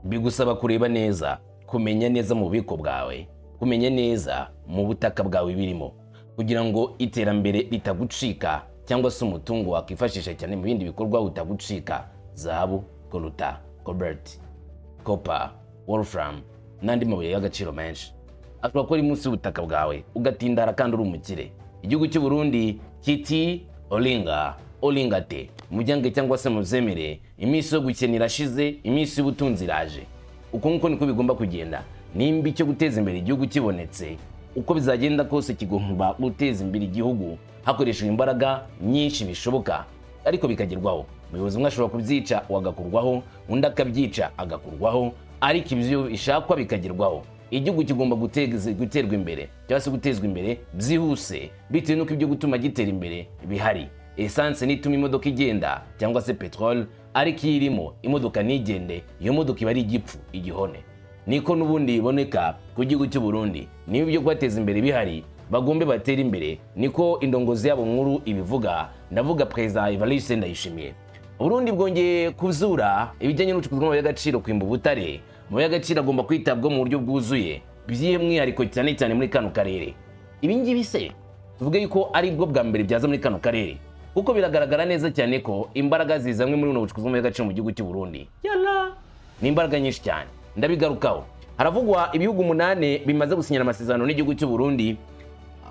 bigusaba kureba neza, kumenya neza mu bubiko bwawe, kumenya neza mu butaka bwawe birimo, kugira ngo iterambere ritagucika cyangwa se umutungo wakifashisha cyane mu bindi bikorwa utagucika. Zahabu, Koluta, Cobalt, Copper, Wolfram n'andi mabuye y'agaciro menshi ashobora kuba ari munsi y'ubutaka bwawe ugatindara kandi uri umukire. Igihugu cy'Uburundi kiti olingate mujyange cyangwa se muzemere, iminsi yo gukenera ashize, iminsi y'ubutunzi iraje. Uko nkuko niko bigomba kugenda. Nimba icyo guteza imbere igihugu kibonetse, uko bizagenda kose kigomba guteza imbere igihugu hakoreshejwe imbaraga nyinshi bishoboka, ariko bikagerwaho. Umuyobozi umwe ashobora kubyica wagakurwaho, undi akabyica agakurwaho, ariko ibyo ishakwa bikagerwaho. Igihugu kigomba guterwa imbere cyangwa se gutezwa imbere byihuse, bitewe nuko ibyo gutuma gitera imbere bihari. Essence nituma imodoka igenda cyangwa se petrol, ariko irimo imodoka nigende, iyo modoka iba ari igipfu, igihone. Niko nubundi iboneka ku gihugu cy'Uburundi. Niba ibyo kubateza imbere bihari, bagombe batera imbere. Niko indongozi yabo nkuru ibivuga, ndavuga Perezida Ndayishimiye. Uburundi bwongeye kuzura ibijyanye n'ubucukuzi y'agaciro kwimba ubutare. Mu y'agaciro agomba kwitabwaho mu buryo bwuzuye, by'umwihariko cyane cyane muri kano karere. Ibi ngibi se tuvuge yuko ari bwo bwa mbere byaza muri kano karere, kuko biragaragara neza cyane ko imbaraga zizamwe muri buno bucukuzi y'agaciro mu gihugu cy'Uburundi ni imbaraga nyinshi cyane. Ndabigarukaho. Haravugwa ibihugu 8 bimaze gusinyana amasezerano n'igihugu cy'Uburundi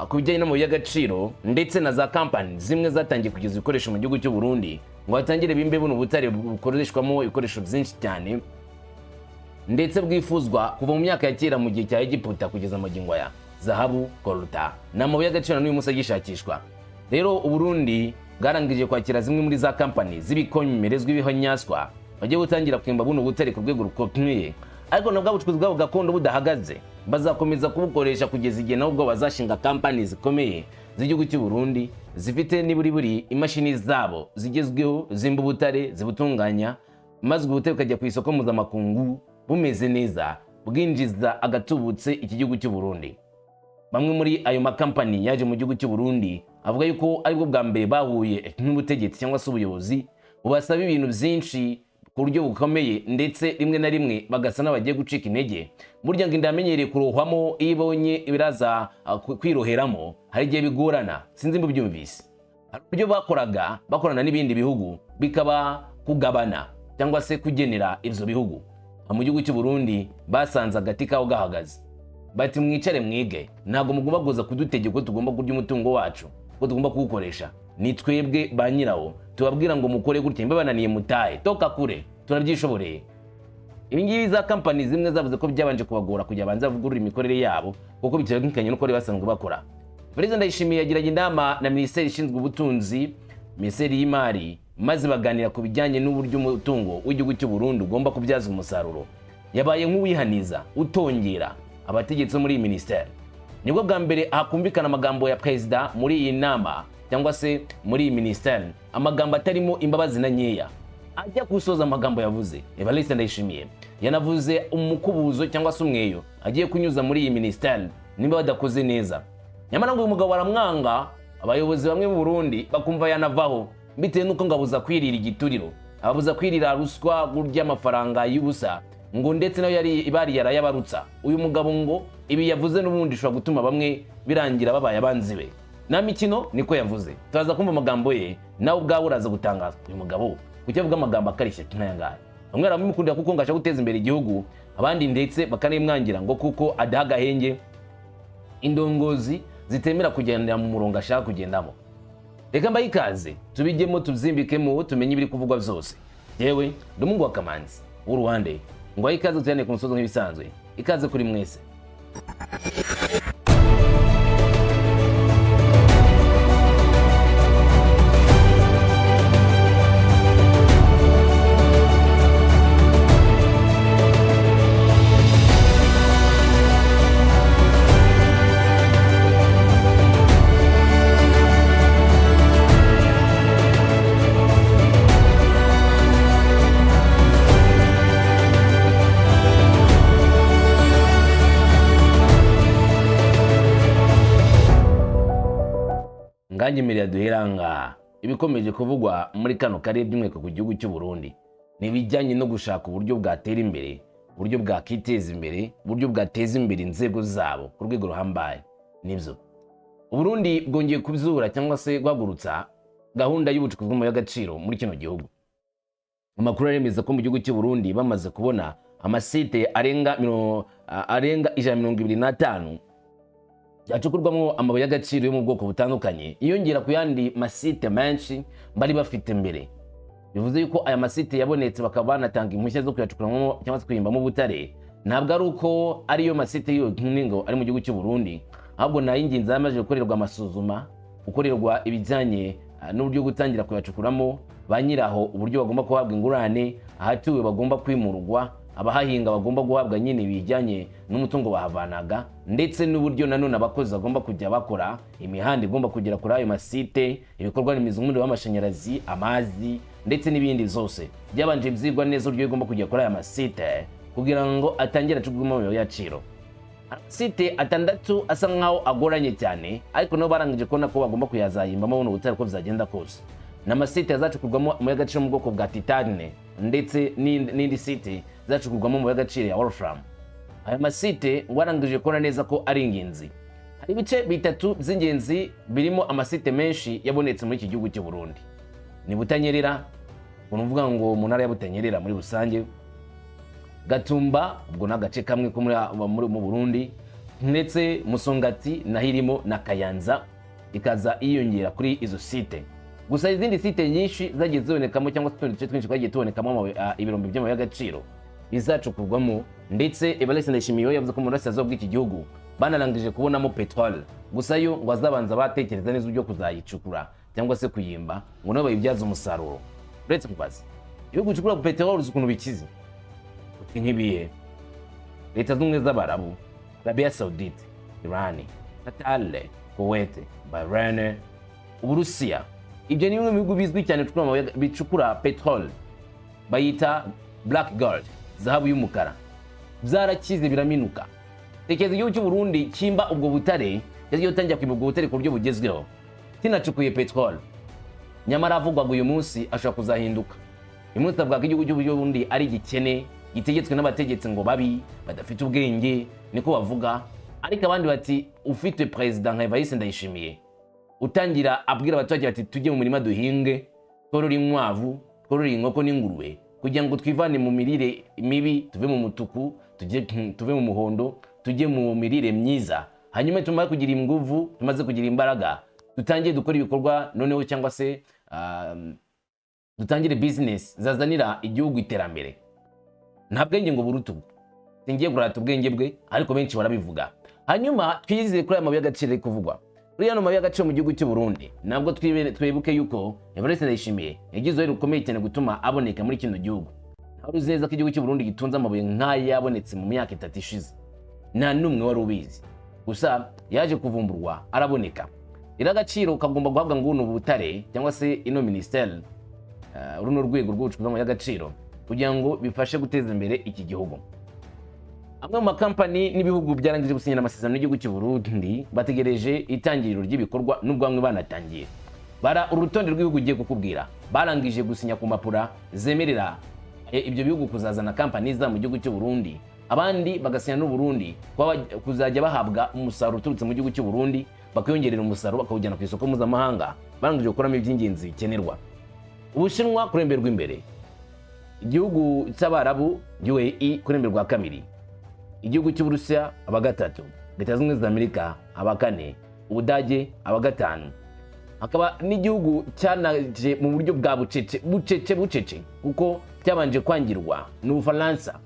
ku bijyanye n'amabuye y'agaciro, ndetse na za company zimwe zatangiye kugeza ibikoresho mu gihugu cy'Uburundi ngo batangire bimbe buno butare bukoreshwamo ibikoresho byinshi cyane, ndetse bwifuzwa kuva mu myaka ya kera mu gihe cya Egiputa kugeza amagingo aya. Zahabu, Koluta n'amabuye y'agaciro n'uyu munsi agishakishwa. Rero Uburundi bwarangije kwakira zimwe muri za company z'ibikomerezwa ibihonyaswa bagiye gutangira kwimba buno butare ku rwego rukomeye, ariko nabwo ubucukuzi bwabo gakondo budahagaze. Bazakomeza kubukoresha kugeza igihe nabwo bazashinga company zikomeye z'igihugu cy'Uburundi zifite niburi imashini zabo zigezweho zimba ubutare, zibutunganya, maze ubutare bukajya ku isoko mpuzamakungu bumeze neza, bwinjiza agatubutse iki gihugu cy'Uburundi. Bamwe muri ayo makampani yaje mu gihugu cy'Uburundi avuga yuko aribwo bwa mbere bahuye n'ubutegetsi cyangwa se ubuyobozi bubasaba ibintu byinshi ku buryo bukomeye, ndetse rimwe na rimwe bagasa n'abagiye gucika intege. Burya ngo indamenyereye kurohwamo, iyo ibonye ibiraza kwiroheramo hari igihe bigorana. Sinzi mbu byumvise. Hari uburyo bakorana n'ibindi bihugu bikaba kugabana cyangwa se kugenera ivyo bihugu. Mu gihugu cy'Uburundi basanze agati kaho gahagaze, bati mwicare mwige, ntago mugomba kuza kudutegeka ko tugomba kurya umutungo wacu, ko tugomba kuwukoresha. Ni twebwe ba nyirawo tubabwira ngo mukore gutya, imbe bananiye mutahe toka kure, turabyishoboreye. Ibi ngibi za company zimwe zavuze ko byabanje kubagora kujya banza bavugurura imikorere yabo, kuko biterekanye n'uko basanzwe bakora. Perezida Ndayishimiye yagiranye inama na Minisiteri ishinzwe ubutunzi, Minisiteri y'Imari, maze baganira ku bijyanye n'uburyo umutungo w'igihugu cy'Uburundi ugomba kubyazwa umusaruro. Yabaye nk'uwihaniza utongera abategetsi muri iyi ministeri. Nibwo bwa mbere hakumvikana amagambo ya Perezida muri iyi nama cyangwa se muri iyi ministeri, amagambo atarimo imbabazi na nkeya. Ajya gusoza amagambo yavuze, Perezida Ndayishimiye yanavuze umukubuzo cyangwa se umweyo agiye kunyuza muri iyi ministeri nimba badakoze neza. Nyamara ngo uyu mugabo aramwanga, abayobozi bamwe mu Burundi bakumva yanavaho, bitewe nuko ngabuza kwirira igituriro, ababuza kwirira ruswa, gurya amafaranga y'ubusa, ngo ndetse nayo yari ibari yarayabarutsa. Uyu mugabo ngo ibi yavuze n'ubundi shobora gutuma bamwe birangira babaye abanzi be. Na mikino niko yavuze. Turaza kumva amagambo ye, nawe ubwawe uraza gutangaza uyu mugabo kuki avuga amagambo akarishye nk'ayangaya. Bamwe baramukundira kuko ngasha guteza imbere igihugu, abandi ndetse bakanimwangira ngo kuko adaha agahenge indongozi zitemera kugendera mu murongo ashaka kugendamo. Reka mbaye ikaze tubijyemo tuzimbikemo tumenye ibiri kuvugwa byose. Yewe ndi Umuhungu wa Kamanzi w'uruhande ngo ikaze cyane ku musozo nk'ibisanzwe. Ikaze kuri mwese. Nganyemerera duheranga ibikomeje kuvugwa muri kano karere by'umweko ku gihugu cy'Uburundi, nibijyanye no gushaka uburyo bwatera imbere uburyo bwakiteza imbere, uburyo bwateza imbere inzego zabo ku rwego ruhambaye. Nibyo Uburundi bwongeye kubyura cyangwa se guhagurutsa gahunda y'ubucukuzi bw'amabuye y'agaciro muri kino gihugu. Amakuru aremeza ko mu gihugu cy'Uburundi bamaze kubona amasite arenga 125 byacukurwamo amabuye y'agaciro yo mu bwoko butandukanye, iyongera ku yandi masite menshi bari bafite mbere. Bivuze yuko aya masite yabonetse bakaba banatanga impushya zo kuyacukuramo cyangwa se kuyimbamo ubutare. Ntabwo ari uko ariyo masite yo nk'ingo ari mu gihugu cy'Uburundi, ahubwo nayo inginzi yamaze gukorerwa amasuzuma, gukorerwa ibijyanye n'uburyo gutangira kuyacukuramo, ba nyiraho uburyo bagomba kuhabwa ingurane, ahatuwe bagomba kwimurwa, abahahinga bagomba guhabwa nyine bijyanye n'umutungo bahavanaga, ndetse n'uburyo nanone abakozi bagomba kujya bakora imihanda igomba kugera kuri ayo masite, ibikorwaremezo nk'umuriro w'amashanyarazi, amazi ndetse n'ibindi zose byabanje byigwa neza uburyo igomba kujya kuri aya masite kugira ngo atangire acukurwamo amabuye y'agaciro. Site atandatu asa nkaho agoranye cyane, ariko no barangije kubona ko bagomba kuyazayimbamo buno butare ko bizagenda kose. N'amasite yazacukurwamo amabuye y'agaciro mu bwoko bwa titane ndetse n'indi site zacukurwamo amabuye y'agaciro ya wolfram. Aya masite warangije kubona neza ko ari ingenzi. Hari ibice bitatu by'ingenzi birimo amasite menshi yabonetse muri iki gihugu cy'u Burundi. Ni Butanyerera, uvuga ngo mu ntara ya Butanyerera muri rusange, Gatumba ubwo n'agace kamwe ko mu Burundi, ndetse Musongati nahirimo na Kayanza ikaza iyongera kuri izo site. Gusa izindi site nyinshi zagiye zibonekamo cyangwa se duce twinshi twagiye tubonekamo ibirombe by'amabuye y'agaciro bizacukurwamo, ndetse Perezida Ndayishimiye yavuze ko mu burasirazuba bw'iki gihugu banarangije kubonamo petrol. Gusa yo ngo azabanza batekereza neza uburyo kuzayicukura cyangwa se kuyimba ngo nabo bayibyaza umusaruro. Uretse kubaza ibihugu bicukura petrol ukuntu bikize nk'ibihe: Leta Zunze z'Abarabu, Arabia Saudite, Iran, Qatar, Kuwait, Bahrain, Uburusiya. Ibyo ni bimwe mu bihugu bizwi cyane bicukura petrol, bayita black gold, zahabu y'umukara. Byarakize biraminuka. Tekereza igihugu cy'u Burundi kimba ubwo butare, yagiye utangira kwimba ubwo butare ku buryo bugezweho, kinacukuye petrol. Nyamara avugwa uyu munsi ashobora kuzahinduka. Uyu munsi avuga ko igihugu cy'u Burundi ari gikene, gitegetswe n'abategetsi ngo babi badafite ubwenge, niko bavuga. Ariko abandi bati ufite Perezida Perezida Ndayishimiye utangira abwira abaturage bati tujye mu mirima duhinge, tworore inkwavu, tworore inkoko n'ingurube, kugira ngo twivane mu mirire mibi, tuve mu mutuku, tuve mu muhondo, tujye mu mirire myiza. Hanyuma tumara kugira inguvu, tumaze kugira imbaraga, dutangiye dukora ibikorwa noneho cyangwa se dutangire business zazanira igihugu iterambere. Nta bwenge ngo burutugu, singiye kurata ubwenge bwe, ariko benshi barabivuga. Hanyuma twizeye kuri aya mabuye y'agaciro ari kuvugwa. Uriya no mabuye y'agaciro mu gihugu cy'u Burundi, nabwo twibuke yuko Perezida Ndayishimiye yagize uruhare rukomeye cyane gutuma aboneka muri kino gihugu. Nta uzi neza ko igihugu cy'u Burundi gitunze amabuye nk'aya yabonetse mu myaka 3 ishize. Nta numwe wari ubizi. Gusa yaje kuvumburwa araboneka. Iragaciro kagomba guhabwa nguno butare cyangwa se ino ministeri runo rwego rw'ubucukuzi bw'amabuye y'agaciro kugira ngo bifashe guteza imbere iki gihugu. Amwe mu makampani n'ibihugu byarangije gusinyana amasezerano n'igihugu cy'u Burundi bategereje itangiriro ry'ibikorwa n'ubwo bamwe banatangiye. Bara urutonde rw'ibihugu ugiye kukubwira barangije gusinya ku mapura zemerera ibyo bihugu kuzazana kampani za mu gihugu cy'u Burundi, abandi bagasinya n'u Burundi kuzajya bahabwa umusaruro uturutse mu gihugu cy'u Burundi, bakiyongerera umusaruro bakawujyana ku isoko mpuzamahanga, barangije gukoramo iby'ingenzi bikenerwa. Ubushinwa kuremberwa imbere, igihugu cy'Abarabu UAE kuremberwa kabiri, igihugu cy'Uburusiya abagatatu, Leta Zunze z'Amerika abakane, Ubudage abagatanu. Hakaba n'igihugu cyanaje mu buryo bwa bucece kuko cyabanje kwangirwa n'Ubufaransa.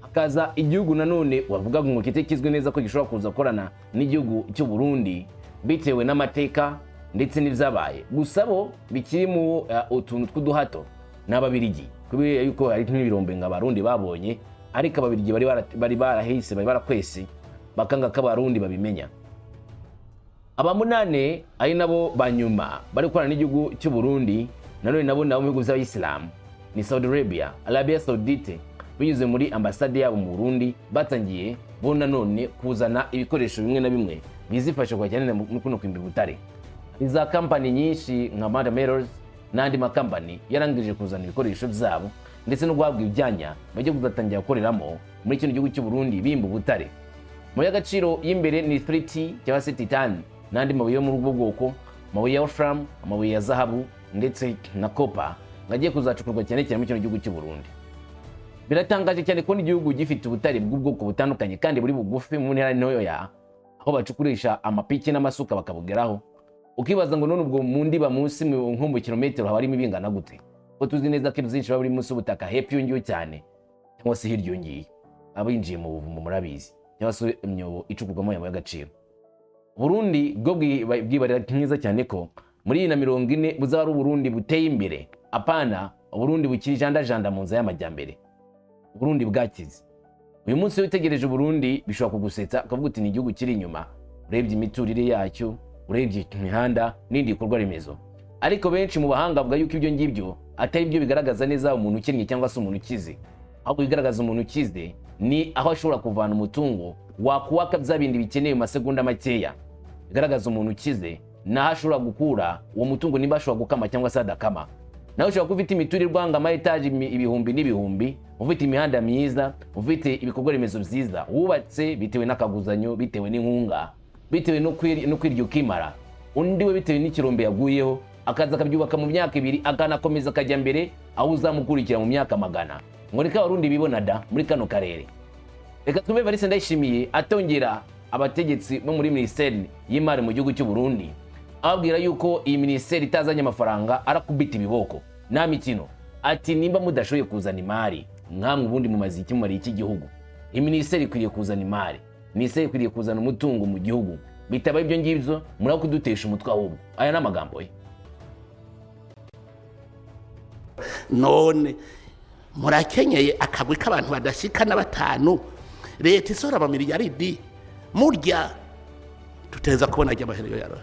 Hakaza igihugu nanone wavuga ngo kitekizwe neza ko gishobora kuza korana n'igihugu cy'u Burundi bitewe n'amateka ndetse n'ibyabaye. Gusa bo bikiri mu utuntu tw'uduhato n'Ababirigi, kubera yuko ari nk'ibirombe ng'Abarundi babonye, ariko Ababirigi bari barahise bari barakwese bakanga ko Abarundi babimenya. Abamunane ari nabo banyuma bari korana n'igihugu cy'u Burundi nanone nabo mu bihugu by'Abayisilamu ni Saudi Arabia, Arabia Saudite, binyuze muri ambasade yabo mu Burundi batangiye bo nanone kuzana ibikoresho bimwe na bimwe bizifasha kwa cyane no kwimba butare. Iza company nyinshi nka Mad Metals n'andi makampani yarangije kuzana ibikoresho byabo ndetse no guhabwa ibyanya bajye kuzatangira gukoreramo muri kino gihugu cy'Uburundi bimba ubutare. Amabuye y'agaciro y'imbere ni triti cyangwa se titani n'andi mabuye yo muri ubwo bwoko, amabuye ya wolfram, amabuye ya zahabu ndetse na copper ngagiye kuzacukurwa cyane cyane muri kino gihugu cy'Uburundi. Biratangaje cyane ko igihugu gifite ubutare bw'ubwoko butandukanye kandi buri bugufi mu ntara ntoya aho bacukurisha amapiki n'amasuka bakabugeraho. Ukibaza ngo none ubwo mu ndiba munsi nko mu kilometero haba harimo ibingana gute? Ko tuzi neza ko byinshi bari munsi ubutaka hepfo yongiyo cyane cyangwa se hirya yongiye abinjiye mu buvumo murabizi cyangwa se imyobo icukurwamo amabuye y'agaciro. Burundi bwo bwibarira nkiza cyane ko muri 2040 buzaba ari Burundi buteye imbere, apana Burundi bukijandajanda mu nza y'amajyambere, Burundi bwakize. Uyu munsi witegereje Burundi bishobora kugusetsa akavuga uti ni igihugu kiri inyuma, urebye imiturire yacyo, urebye imihanda n'indi bikorwaremezo. Ariko benshi mu bahanga bavuga yuko ibyo ngibyo atari byo bigaragaza neza umuntu ukennye cyangwa se umuntu ukize. Ahubwo bigaragaza umuntu ukize ni aho ashobora kuvana umutungo wakuwaka bya bindi bikeneye mu masegonda makeya. Bigaragaza umuntu ukize naho ashobora gukura uwo mutungo niba ashobora gukama cyangwa se adakama. Nawe ushobora kufite imiturirwa ama etaje ibihumbi n'ibihumbi, ufite imihanda myiza, ufite ibikorwaremezo byiza, wubatse bitewe n'akaguzanyo, bitewe n'inkunga, bitewe no kwirya ukimara. Undi we bitewe n'ikirombe yaguyeho akaza akabyubaka mu myaka 2 akanakomeza akajya mbere aho uzamukurikira mu myaka 100. Ngo reka Abarundi bibona da muri kano karere. Reka tumve Perezida Ndayishimiye atongera abategetsi bo muri Minisiteri y'Imari mu gihugu cy'Uburundi ababwira yuko iyi minisiteri itazanye amafaranga arakubita ibiboko nta mikino. Ati nimba mudashoboye kuzana imari nkamwe ubundi mu maziki mu iki gihugu, iyi minisiteri ikwiriye kuzana imari, minisiteri ikwiriye kuzana umutungo mu gihugu, bitaba ibyo ngibyo murako kudutesha umutwe ahubwo. Aya n'amagambo ye. None murakenyeye akagwi k'abantu badashika na 5 leta isora amamiliyaridi murya tuteza kubona ajya amahereyo yarohe.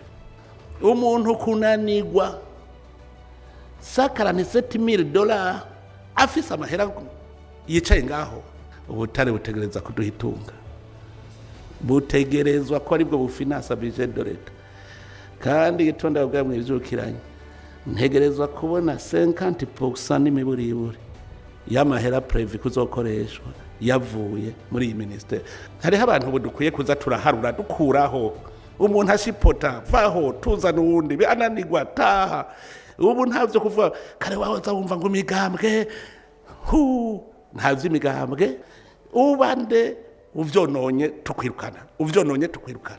Umuntu kunanigwa $7,000 afise amahera yicaye ngaho, ubutare butegereza kuduhitunga, butegerezwa ko aribwo bufinansa budget de leta. Kandi gitonda bwa mwivyukiranye ntegerezwa kubona 50% n'imiburiburi y'amahera prevu kuzokoreshwa yavuye muri iyi ministeri. Hariho abantu budukwiye kuza turaharura dukuraho umuntu ashipota vaho tuzana uwundi ananigwa taha. Ubu ntavyo kuvuga kare wahoza wumva ngo imigambwe ntavyo imigambwe ubande uvyononye tukwirukana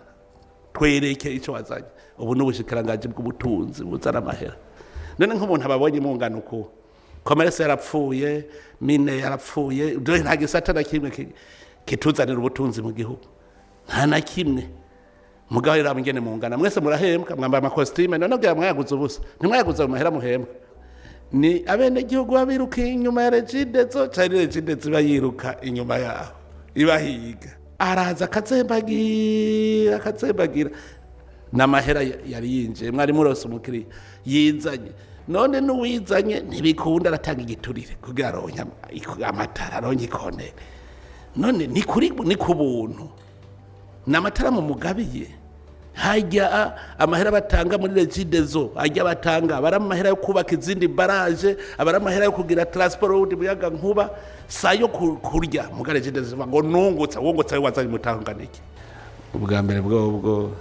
twereke icyo wazanye. Ubu n'ubushikirangaje bw'ubutunzi buzana amahera. None nk'umuntu ababonye mu ngano ko commerce yarapfuye, mine yarapfuye, dore nta gisata na kimwe kituzanira ubutunzi mu gihugu, nta na kimwe. Mugabo rero amngene mu ngana mwese murahembwa, mwambaye amakostime, none bwa mwayaguze ubusa, ntimwayaguze mu mahera muhembwa. Ni abene gihugu babiruka inyuma ya regidezo, cyari regidezo bayiruka inyuma yaho ibahiga, araza akatsembagira n'amahera yari yinjiye. Mwari murose umukiri yizanye, none n'uwizanye ntibikunda aratanga igiturire kugira aronke amatara, aronke ikone. None ni ku buntu n'amatara mu mugabiye. Hajya amahera batanga muri regidezo, hajya batanga abara amahera yo kubaka izindi baraje, abara amahera yo kugira transport road muyaga nkuba, sayo kurya mu regidezo ngo nungutsa wongotsa wazanye mutanganike. Ubwa mbere bwo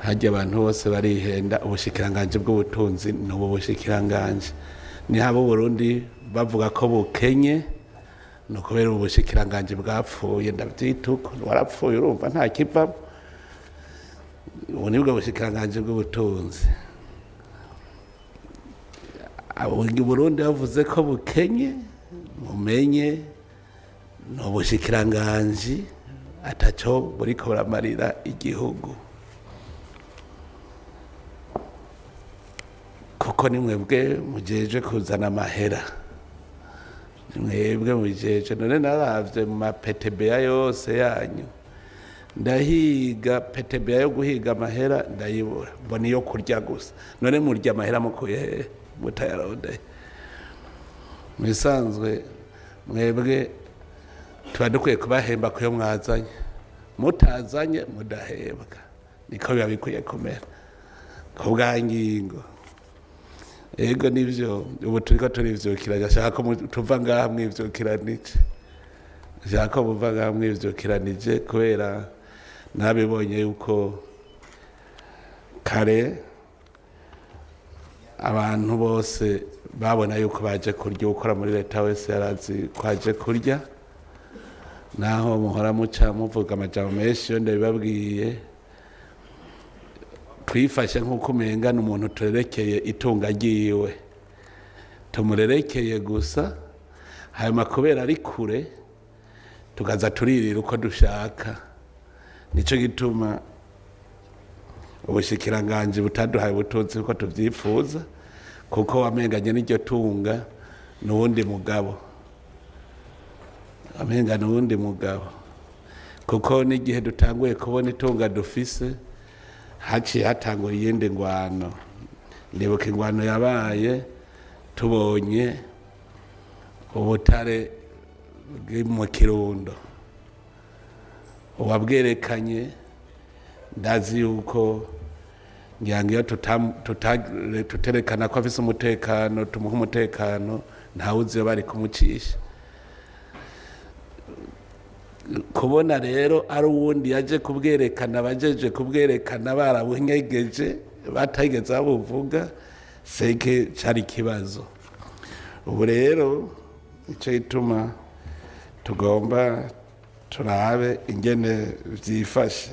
hajya abantu bose barihenda ubushikiranganje bw'ubutunzi n'ubu bushikiranganje ni habo Burundi bavuga ko bukenye no kubera ubushikiranganje bwapfuye. Ndabyituko warapfuye urumva nta kiva. Ubu nibwo bushikiranganje bw'ubutunzi. Abo Burundi bavuze ko bukenye, mumenye no bushikiranganje ataco buriko buramarira igihugu. Kuko nimwebwe mujeje kuzana amahera, nimwebwe mujeje. None naravye mu mapetebeya yose yanyu ndahiga petebeya yo guhiga amahera ndayibura, mbona iyo kurya gusa. None murya amahera mukuye mutayaronde. Mwisanzwe mwebwe tuba dukwiye kubahemba kuyo mwazanye, mutazanye mudahembwa. Niko biba bikwiye kumera kubwa ngingo. ego nivyo ubu turiko turivyukira gashaka ko tuva ngaha mwivyukiranije gashaka ko muva ngaha mwivyukiranije kubera nabibonye yuko kare abantu bose babona yuko baje kurya ukora muri leta wese yarazi kwaje kurya naho muhora muca muvuga amajambo menshi yo ndabibabwiye twifashe nk'uko umengana umuntu turerekeye itunga ryiwe tumurerekeye gusa hanyuma kubera ari kure tukaza turirira uko dushaka nico gituma ubushikiranganji butaduhaye ubutunzi uko tuvyifuza kuko wamenganye n'iryo tunga n'uwundi mugabo amenga n'uwundi mugabo kuko n'igihe dutanguye kubona itunga dufise haciye hatangura iyindi ngwano ndibuka ingwano yabaye tubonye ubutare buri mu Kirundo uwabwerekanye ndazi yuko ngirango iyo tuterekana ko afise umutekano tumuha umutekano ntawuzi iyo bari kumucisha kubona rero ari uwundi yaje kubwerekana bajeje kubwerekana barabunyegeje batageze babuvuga seke cari ikibazo ubu rero ico gituma tugomba turabe ingene vyifashe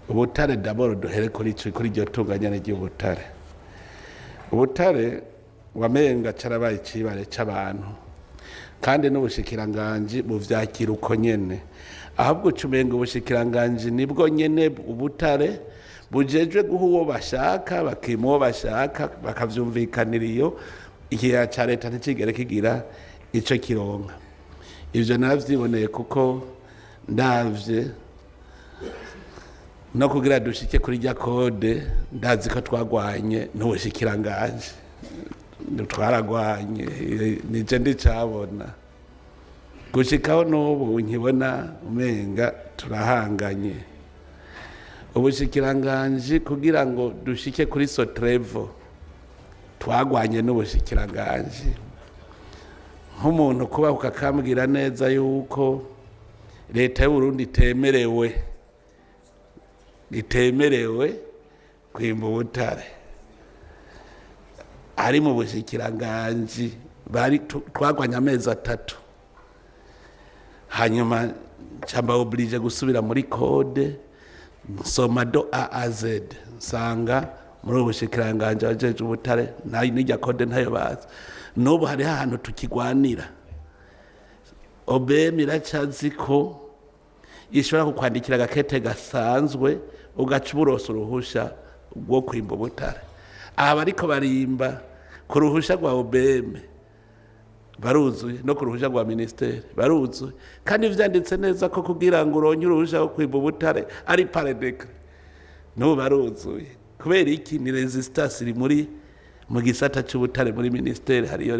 ubutare d'abord duhere kuri iryo tunganya ry'ubutare ubutare wamenga carabaye icibare c'abantu kandi n'ubushikiranganji buvyakira uko nyene ahubwo cumenga ubushikiranganji nibwo nyene ubutare bujejwe guha uwo bashaka bakima uwo bashaka bakavyumvikanira iyo igihe ca leta ntikigere kigira ico kironka ivyo naravyiboneye kuko ndavye no kugira dushike kuri rya kode ndazi ko twagwanye n'ubushikiranganji twaragwanye nije ndicabona gushikaho n'ubu nkibona umenga turahanganye ubushikiranganji kugira ngo dushike kuri sotrevo twagwanye n'ubushikiranganji nk'umuntu kuba ukakambwira neza yuko leta y'Uburundi itemerewe kwimba ubutare ari mu bushikiranganji bari twagwanya amezi 3 hanyuma camba oblige gusubira muri code nsoma do A a Z nsanga muri ubushikiranganji bajeje ubutare nayo nijya code ntayo bazi n'ubu hari ahantu tukigwanira OBM iracazi ko ishobora kukwandikira agakete gasanzwe ugaca uburoso uruhusha rwo kwimba ubutare aba ariko barimba ku ruhusha rwa OBM baruzuye no ku ruhusha rwa ministeri baruzuye kandi vyanditse neza ko kugira ngo uronye uruhusha rwo kwimba ubutare ari par décret no baruzuye kubera iki ni resistance iri muri mu gisata cy'ubutare muri ministeri hari iyo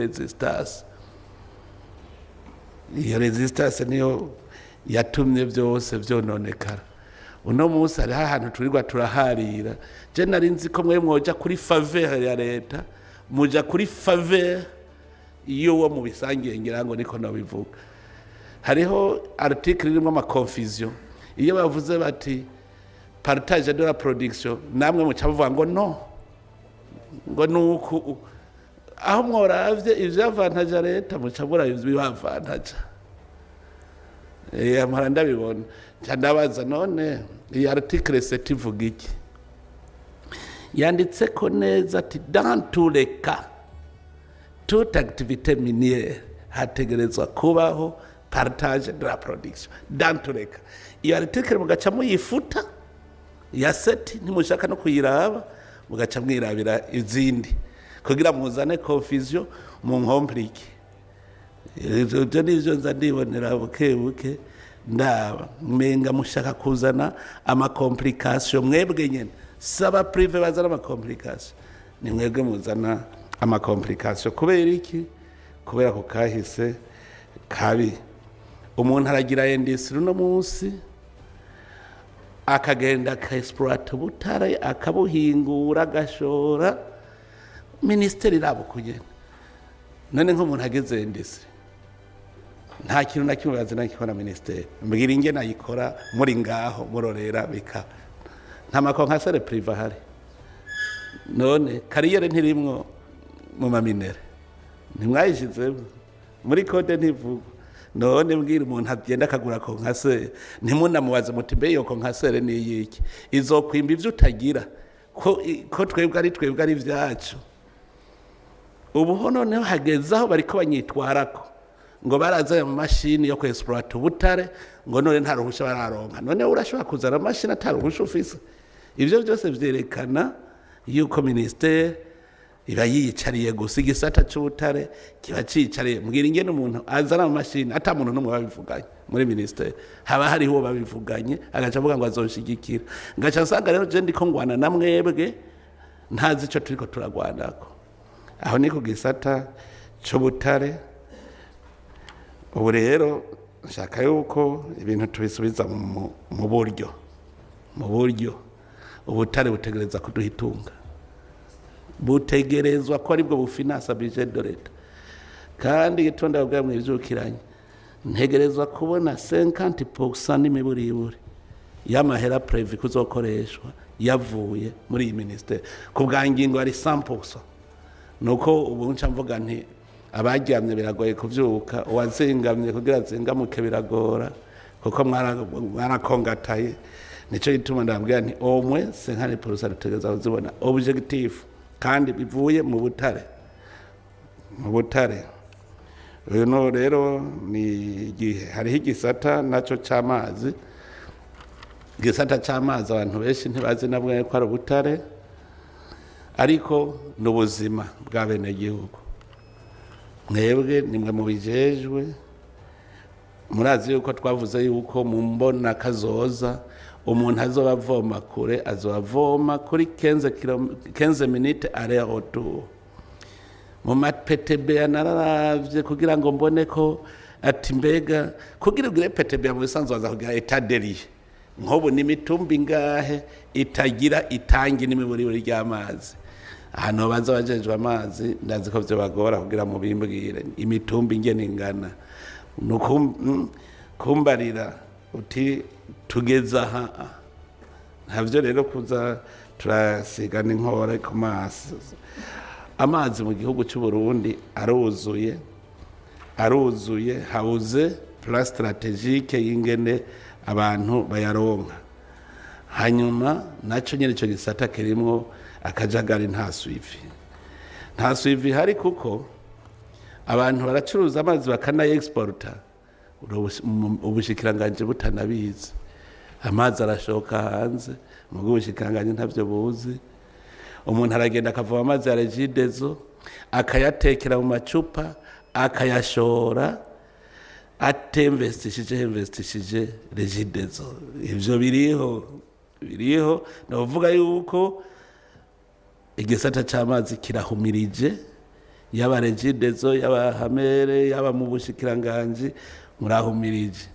resistance niyo yatumye byose vyononekara uno munsi hari ahantu turirwa turaharira je nari nzi ko mwe mwoja kuri faveur ya leta muja kuri faveur iyo wo mu bisangiye ngira ngo niko nabivuga hariho article irimo ama confusion iyo bavuze bati partage de la production namwe mucavuga ngo no ngo nuko aho mworavye ivyo avantage leta mucabura ivyo avantage amara ndabibona ndabaza none iyi article c'est ivuga iki yanditse ko neza ati dans tous les cas toute activité minière hategerezwa kubaho partage de la production dans tous les cas iyo article mugaca muyifuta ya seti ntimushaka no kuyiraba mugaca mwirabira izindi kugira muzane confusion mu nkomplike ibyo nivyo nza ndibonera buke ndaba menga mushaka kuzana ama complication mwebwe nyene saba prive bazana ama complication ni mwebwe muzana ama complication kubera iki kubera ko kahise kabi umuntu aragira industry no munsi akagenda ka exploit ubutare akabuhingura agashora minisiteri irabo kugenda none nk'umuntu ageze ndetse nta kintu na kimwe bazina kikora minisiteri mbwira ingene ayikora muri ngaho murorera bika nta makonkasere prive ahari none kariyere ntirimwo mu maminere ntimwayishizemo muri kode ntivuga none mbwira umuntu agenda akagura konkasere ntimunamubaze muti mbe iyo konkasere ni iyiki izokwimba ivyo utagira ko twebwe ari vyacu ubu noneho hageze aho bariko banyitwarako ngo barazaye mu mashini yo kwexploita ubutare ngo none nta ruhusha bararonka none urashobora kuzana mashini ataruhusha ufise ivyo byose vyerekana yuko ministere iba yiyicariye gusa igisata c'ubutare kiba cicariye mbwira ingene umuntu azana mu mashini ata muntu n'umwe babivuganye muri ministere haba hariho uwo babivuganye agaca avuga ngo azoshigikira ngaca nsanga rero je ndiko ngwana na mwebwe ntazi ico turiko turagwanako aho ni ku gisata c'ubutare ubu rero nshaka yuko ibintu tubisubiza mu buryo ubutare butegereza kuduhitunga butegerezwa ko aribwo bufinansa budget de leta kandi gitonda babwa mwivyukiranye ntegerezwa kubona 50% n'imiburiburi y'amahera prevu kuzokoreshwa yavuye muri iyi ministere ku bwangingo ari 100% nuko ubu nca mvuga nti abaryamye biragoye kuvyuka uwazingamye kugira zingamuke biragora kuko mwarakongataye nico gituma ndabwira nti omwe 50% dutegereza kuzibona objective kandi bivuye mu butare uyu no rero ni hariho igisata naco c'amazi igisata c'amazi abantu benshi ntibazi nabwo ko ari ubutare ariko n'ubuzima bwa bene gihugu mwebwe nimwe mubijejwe murazi yuko twavuze yuko mu mbona kazoza umuntu azobavoma kure azobavoma kuri 15 minutes aller retour mu PTB nararavye kugira ngo mbone ko ati mbega kugira ugire PTB mu bisanzwe waza kugira etat de lieu nkobo n'imitumbi ngahe itagira itangi n'imiburiburi ry'amazi hano baza bajejwe amazi ndazi ko byo bagora kugira mu bimbwire imitumbi ingene ingana kumbarira uti tugeza aha ntavyo rero kuza turasigana inkora ku mazi amazi mu gihugu cy'Uburundi aruzuye hauze plan strategique y'ingene abantu bayaronka hanyuma naco nyene ico gisata kirimwo akajagari nta suivi hari kuko abantu baracuruza amazi bakana exporta ubushikiranganje butanabizi amazi arashoka hanze mu bushikiranganje ntavyo buzi umuntu aragenda akavoma amazi ya regidezo akayatekera mu macupa akayashora investishije regidezo ivyo biriho navuga yuko igisata c'amazi kirahumirije yaba regidezo yaba hamere yaba mu bushikiranganje murahumirije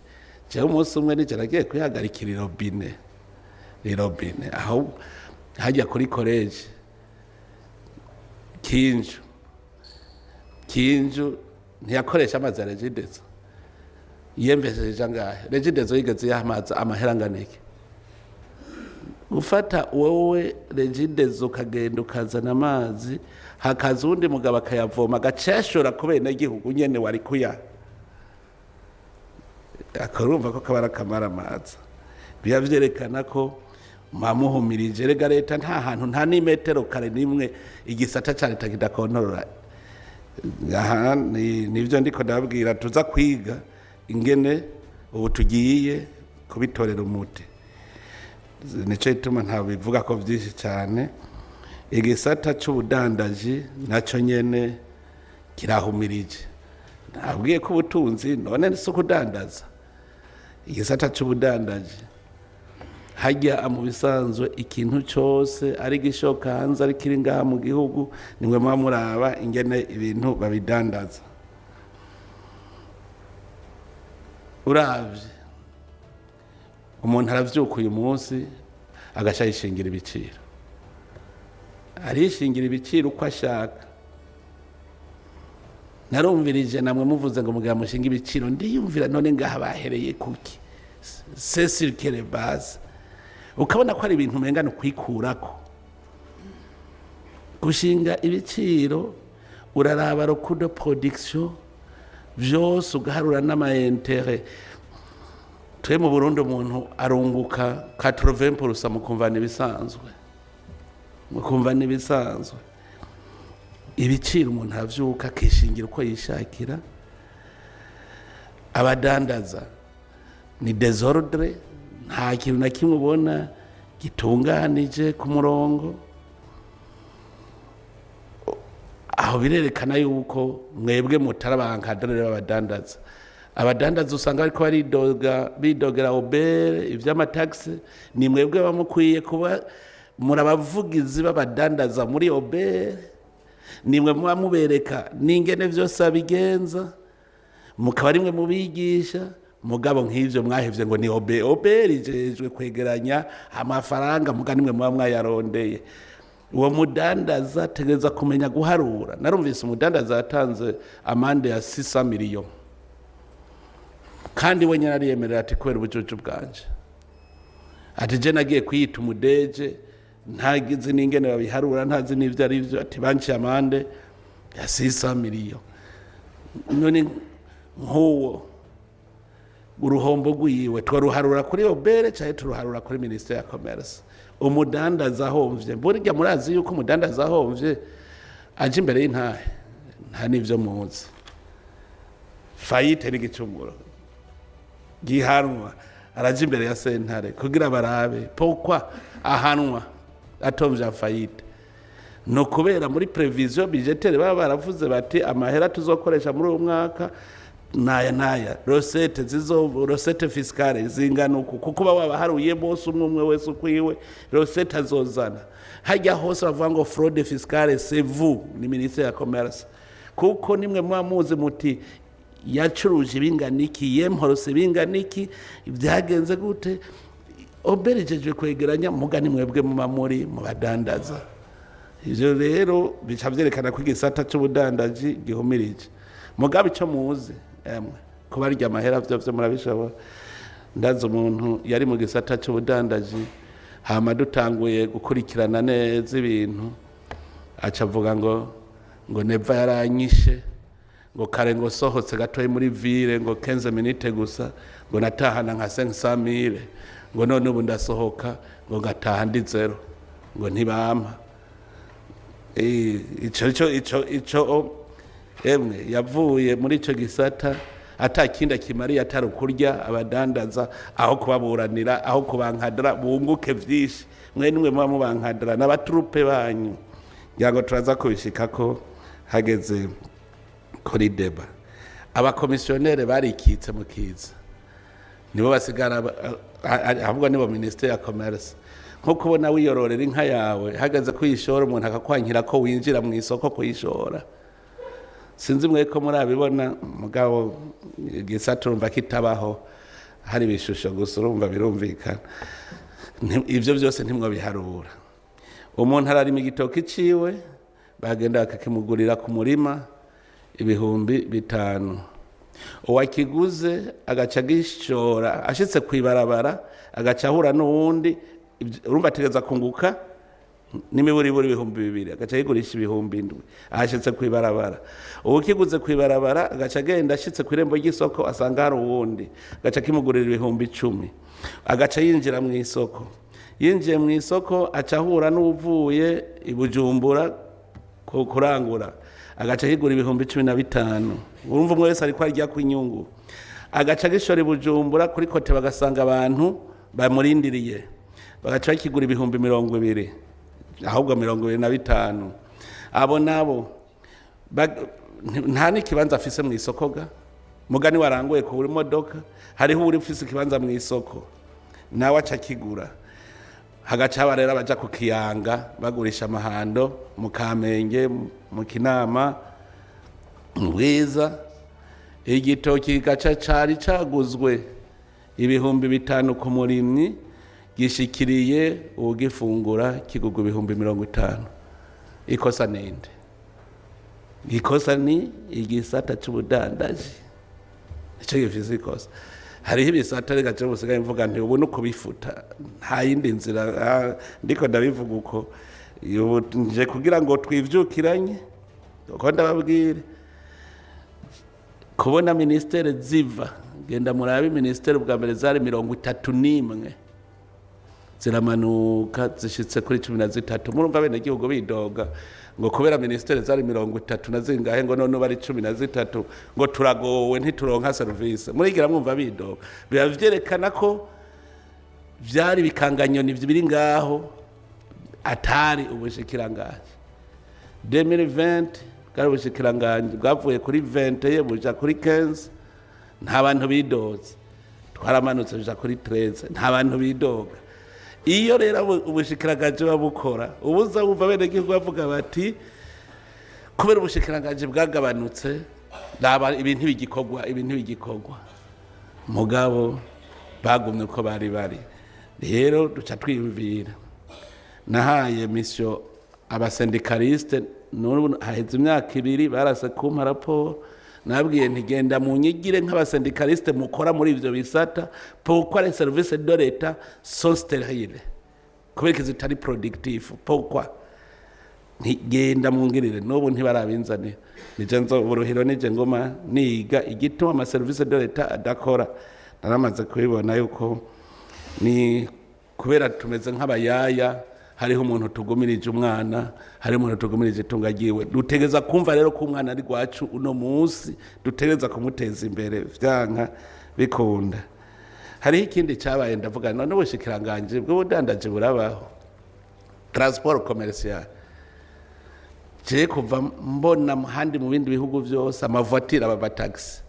je umunsi umwe nije nagiye kwihagarikira irobine aho hajya kuri college kinju ntiyakoresha amazi ya regidezo yemvesheje ngahe regidezo yigeze yamaza amaheranganeke ufata wowe regidezo kagenda ukazana amazi hakaza undi mugabo akayavoma agacashora kubene gihugu nyene wari kuya akarumva ko kabara kamara amazi biyavyerekana ko mamuhumirije rega leta nta hantu nta n'imetero kare nimwe igisata ca leta kidakontorora aha nivyo ndiko ndababwira tuza kwiga ingene ubu tugiye kubitorera umuti nico ituma nta bivuga ko vyinshi cyane igisata c'ubudandaji naco nyene kirahumirije nabwiye ko ubutunzi none si kudandaza igisata c'ubudandaji hajya mu bisanzwe ikintu cyose ari gishoka hanze ari kiri ngaha mu gihugu nimwe muraba ingene ibintu babidandaza uravye umuntu aravyuka uyu munsi agaca yishingira ibiciro arishingira ibiciro uko ashaka. Narumvirije namwe muvuze ngo mugira mushinga ibiciro, ndiyumvira none ngaha bahereye kuki c'est base, ukabona ko ari ibintu umenga no kwikurako. Gushinga ibiciro uraraba roku de production vyose ugaharura n'amaintere. Twe mu Burundi umuntu arunguka 80% mukumva nibisanzwe, mukumva nibisanzwe. Ibiciro umuntu avyuka akishingira uko yishakira. Abadandaza ni desordre, nta kintu na kimwe ubona gitunganije ku murongo. Aho birerekana yuko mwebwe mutarabankadrere b'abadandaza. Abadandaza usanga bariko bidogera obere ivy'amataxi, ni mwebwe bamukwiye kuba murabavugizi b'abadandaza muri obere, nimwe muba mubereka n'ingene vyose abigenza, mukaba rimwe mubigisha. Mugabo nk'ivyo mwahevye ngo ni obere ijejwe kwegeranya amafaranga, muga nimwe muba mwayarondeye. Uwo mudandaza ategereza kumenya guharura. Narumvise umudandaza yatanze amande ya 600 miliyoni, kandi we nyine ariyemerera ati kubera ubucucu bwanje, ati je nagiye kwiyita umudeje, ntagize n'ingene babiharura, ntazi n'ivyo ari vyo, ati banciye amande ya 600 miliyoni. None nk'uwo uruhombo rwiwe twaruharura kuri obere cyangwa turuharura kuri Ministeri ya Commerce? Umudandaza ahomvye, burya murazi yuko umudandaza ahomvye aje imbere y'intahe, nta n'ivyo muzi. Fayite n'igicumuro gihanwa, araje imbere ya sentare kugira barabe pokwa ahanwa atomvya fayite. No kubera muri prevision budgetaire baba baravuze bati amahera tuzokoresha muri uwo mwaka naya recette fiscale zingana uku, kuko baba baharuye bose umwe wese ukwiwe recette azozana. Hajya hose bavuga ngo fraude fiscale c'est vous, ni Ministère ya Commerce, kuko nimwe mwamuzi muti yacuruje ibinganiki, yemporose ibinganiki, ibyagenze gute. Oberejeje kwegeranya, muga ni mwebwe muri mu badandaza. Ivyo rero bica vyerekana ko igisata c'ubudandaji gihumirije. Mugabe ico muzi emwe kuba rya mahera vyo murabishobora. Ndaza umuntu yari mu gisata c'ubudandaji, hama dutanguye gukurikirana neza ibintu, aca avuga ngo neva yaranyishe, ngo kare ngo sohotse gatoye muri ville ngo 15 minutes gusa, ngo natahana nka 500,000, ngo none ubu ndasohoka ngo ngataha ndi zero, ngo ntibampa. Ico emwe yavuye muri ico gisata atakindi kimari atari kurya abadandaza, aho kubaburanira, aho kubankadra bunguke vyinshi. Mwe nimwe muba mubankadra n'abaturupe banyu, yango turaza kubishikako hageze kuri deba. Abakomisiyonere barikitse mu kiza, nibo basigara ahubwo nibo Ministeri ya Commerce. Nko kubona wiyororera inka yawe hagaze kuyishora, umuntu akakwankira ko winjira mu isoko kuyishora. Sinzi mwe ko murabibona, mugabo gisata urumva kitabaho, hari bishusho gusa urumva birumvikana. Ivyo byose ntimwo biharura. Umuntu ararima igitoki ciwe, bagenda bakakimugurira ku murima 5,000. Uwakiguze agaca gishora, ashitse kwibarabara agaca ahura n'uwundi, urumva ategeza kunguka n'imiburiburi 2,000, agaca yigurisha 7,000 ashitse kwibarabara. Ukiguze kwibarabara agaca agenda ashitse kwirembo ry'isoko, asanga hari uwundi, agaca kimugurira 10,000, agaca yinjira mu isoko. Yinjiye mu isoko aca ahura n'uvuye ibujumbura kurangura, agaca yigura 15,000. Urumva umwe wese ariko arya ku inyungu. Agaca gishora ibujumbura kuri kote, bagasanga abantu bamurindiriye, bagaca kigura 20,000, ahubwo 25. Abo nabo nta n'ikibanza afise mu isoko ga, mugani waranguye ku buri modoka, hariho uri ufise ikibanza mu isoko, nawe aca kigura. Hagaca barera baja ku Kiyanga bagurisha amahando mu Kamenge, mu Kinama, mu Bwiza. Igitoki gaca cari caguzwe 5,000 ku murimyi, gishikiriye ugifungura kigugu 50,000. ikosa ninde? Ikosa ni igisata cy'ubudandaji, icyo gifise ikosa. Hariho ibisata reka cyo busigaye mvuga nti ubu nuko bifuta, nta yindi nzira ndiko ndabivuga uko nje kugira ngo twivyukiranye, uko ndababwire kubona ministere ziva, genda murabe ministere bwa mbere zari 31 ziramanuka zishitse kuri 13. Murumva bene gihugu bidoga ngo kubera ministere zari 30 na zingahe ngo none bari 13 ngo turagowe ntituronka service. Murigira mwumva bidoga, bivyerekana ko vyari bikanganyoni biri ngaho atari ubushikiranganje. 2020 bwari ubushikiranganje bwavuye kuri 20 buja kuri 15, nta bantu bidoze. Twaramanutse buja kuri 13, nta bantu bidoga. Iyo rero ubushikiranganje babukora, ubuza wumva bene gihugu bavuga bati kubera ubushikiranganje bwagabanutse naba ibintu bigikorwa, mugabo bagumye uko bari. Rero duca twiyumvira, nahaye mission abasendikaliste n'ubu haheze imyaka 2 barase kumpa raporo, nabwiye ntigenda mu nyigire nk'abasendikaliste mukora muri ivyo bisata pourquoi les services de l'État sont stériles, kubera ko zitari productif. Pourquoi ntigenda mu ngirire n'ubu ntibarabinzanira. Nije nzo uruhiro nije ngoma niga igituma ama services de l'État adakora. Naramaze kubibona yuko ni kubera tumeze nk'abayaya, hariho umuntu tugumirije umwana, hariho umuntu tugumirije itungagiwe. Dutegeza kumva rero ko umwana ari gwacu uno munsi, dutegeza kumuteza imbere vyanka bikunda. Hariho ikindi cyabaye ndavuga none ubushikiranganje bw'ubudandaje burabaho, transport commercial. Je kuva mbona handi mu bindi bihugu byose amavoitire aba taxi,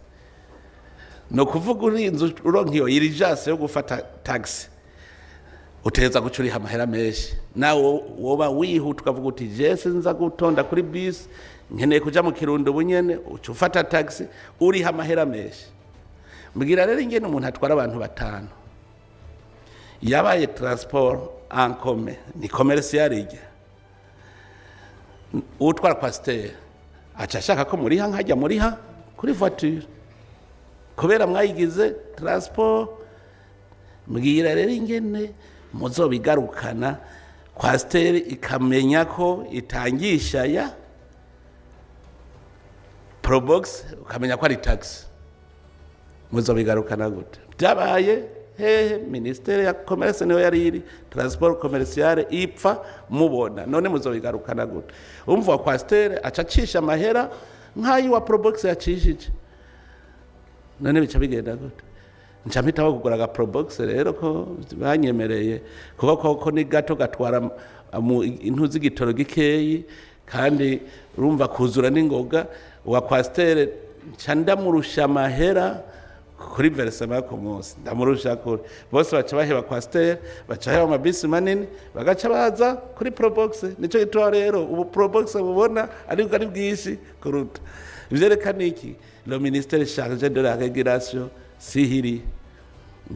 no kuvuga urinze uronkiyo irijase yo gufata taxi uteza gucuriha amahera menshi, nawo woba wihuta ukavuga uti jese nza gutonda kuri bus nkeneye kuja mu Kirundo bunyene, ucufata taxi uriha amahera menshi. Mbwira rero ingene umuntu atwara abantu 5 yabaye transport en commun ni commercial ige, utwara pasteur acashaka ko muriha nkajya muriha kuri voiture kubera mwayigize transport. Mbwira rero ingene muzobigarukana kwasiteri ikamenya ko itangisha ya probox, ukamenya ko ari taxi, muzobigarukana gute? Byabaye hehe? Ministere ya commerce niyo yari iri, transport commercial ipfa mubona, none muzobigarukana gute? Umva kwasiteri acacisha amahera nkayi wa probox yacishije, none bica bigenda gute? Ncamita kugura ga probox rero ko banyemereye kuko ni gato gatwara mu intuzi gitoro gikeyi, kandi urumva kuzura n'ingoga. Wa kwastere canda murusha mahera kuri versement ku munsi, ndamurusha kuri bose baca baheba kwastere, baca heba amabisi manini, bagaca baza kuri probox. Nico gitwa rero ubu probox bubona ari bwinshi kuruta. Ivyerekana iki? Le ministère chargé de la régulation sihiri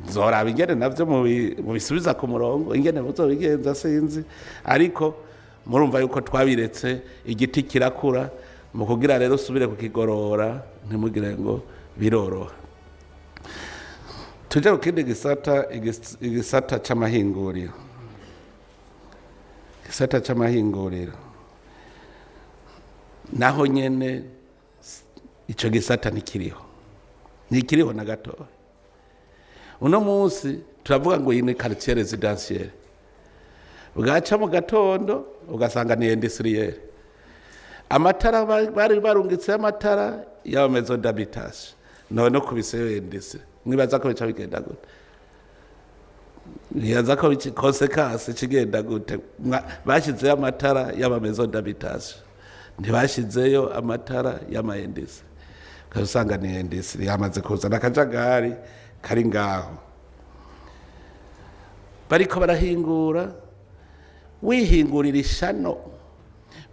nzoraba ingene navyo mu bisubiza ku murongo, ingene muzobigenza sinzi, ariko murumva yuko twabiretse igiti kirakura. Mu kugira rero subire kukigorora ntimugire ngo biroroha. Tuje kukindi igisata c'amahinguriro. Igisata c'amahinguriro naho nyene ico gisata nikiriho na gato. Uno munsi turavuga ngo yine quartier residentiel, ugaca mu gatondo ugasanga ni industriel. Amatara bari barungitse amatara ya maison d'habitation, none kubiseyo industrie. Mwibaza ko bica bigenda gute? Niyaza ko consequence kigenda gute? Bashizeyo amatara ya maison d'habitation, ntibashizeyo amatara ya ma industrie. Kasanga ni industrie yamaze kuzana akajagari kari ngaho. Bariko barahingura, wihingurira ishano,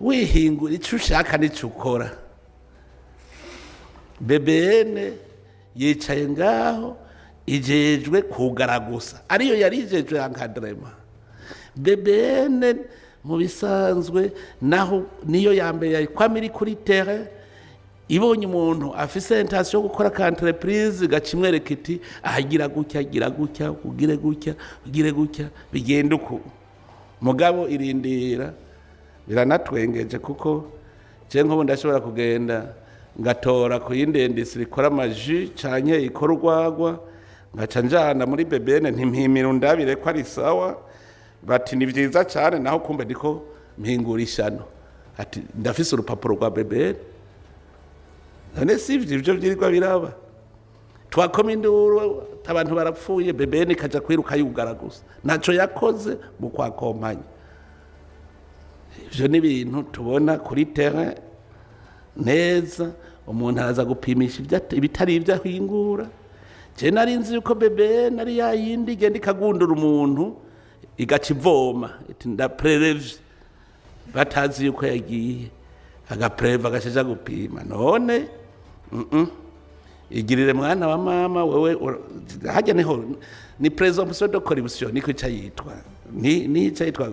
wihingura ico ushaka n'ico ukora. BBN yicaye ngaho ijejwe kugara gusa, ariyo yari ijejwe encadrement. BBN mu bisanzwe naho niyo yambere kwama iri kuri terrain ibonye umuntu afise intention yo gukora ka entreprise gacimwereka iti ahagira gutya ugire gutya bigenda uko mugabo irindira biranatwengeje kuko je nko ndashobora kugenda ngatora ku yindendisi rikora amaji canke ikorwagwa ngaca njana muri bebene ntimpimira ndabire ko ari sawa bati ni vyiza cyane naho kumbe ndiko mpingura ishano ati ndafise urupapuro rwa bebene none sivyo ivyo vyirirwa biraba twakoma induru abantu barapfuye bebene kaja kwiruka yugara gusa naco yakoze mu kwakompanya ivyo ni ibintu tubona kuri terrain neza umuntu araza gupimisha ibitari ibyo ahingura je nari nzi yuko bebene ari yayindi igenda ikagundura umuntu igaca ivoma iti ndaprelevye batazi yuko yagiye agapreva agashaja gupima none igirire mwana wa mama wewe hajya niho ni presumption de corruption niko cyayitwa ni cyayitwa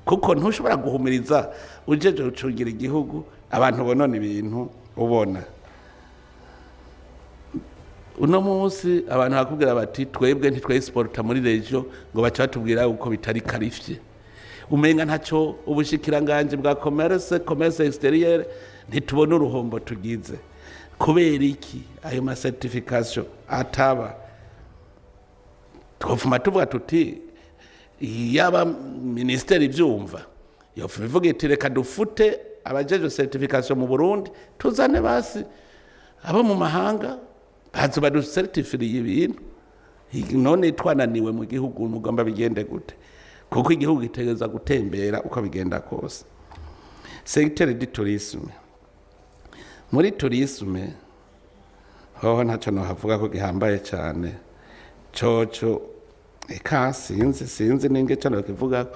kuko ntushobora guhumiriza ujeje ucungira igihugu abantu bonone ibintu ubona uno munsi abantu bakubwira bati twebwe ntitwesporta muri regio ngo baca batubwira uko bitari karifye umenga ntaco ubushikiranganje bwa commerce extérieur ntitubona uruhombo tugize kubera iki ayo ma certification ataba twofuma tuvuga tuti yaba ministeri byumva yofume vuga iti reka dufute abajeje certification mu Burundi tuzane basi abo mu mahanga bazo baducertifiriye ibintu none twananiwe mu gihugu mugomba bigende gute kuko igihugu gitegereza gutembera uko bigenda kose secteur du tourisme muri tourisme hoho ntacyo nohavuga ko gihambaye cyane coco eka sinzi ninge cyane kivuga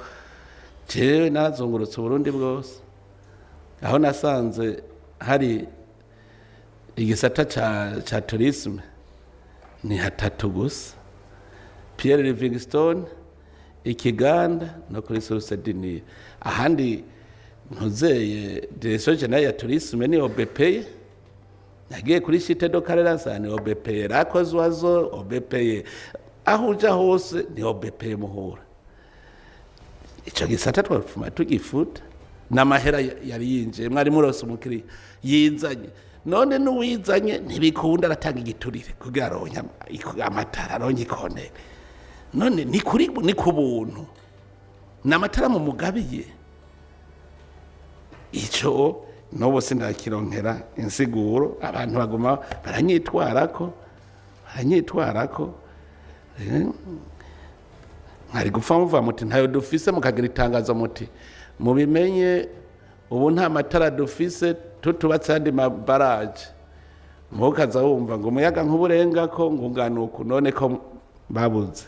jewe narazungurutse Burundi bwose aho nasanze hari igisata cha tourisme ni hatatu gusa Pierre Livingstone ikiganda no kuri Source ahandi ntuzeye direction generale ya tourisme ni OBP nagiye kuri site do Karerasa ni OBP rakozwazo OBP aho uja hose ni OBP muhura ico gisata twafuma tugifuta n'amahera yari yinje mwari murose umukiri yizanye none n'uwizanye ntibikunda aratanga igiturire kugira aronke amatara aronke ikone none ni kubuntu n'amatara mu mugabiye ico nobo sindakironkera insiguro abantu baguma baranyitwarako nkari gupfa muva muti ntayo dufise mukagira itangazo muti mubimenye ubu nta matara dufise tutubatse andi mabaraje mukaza wumva ngo umuyaga nk'uburengako ngunganuku none ko babuze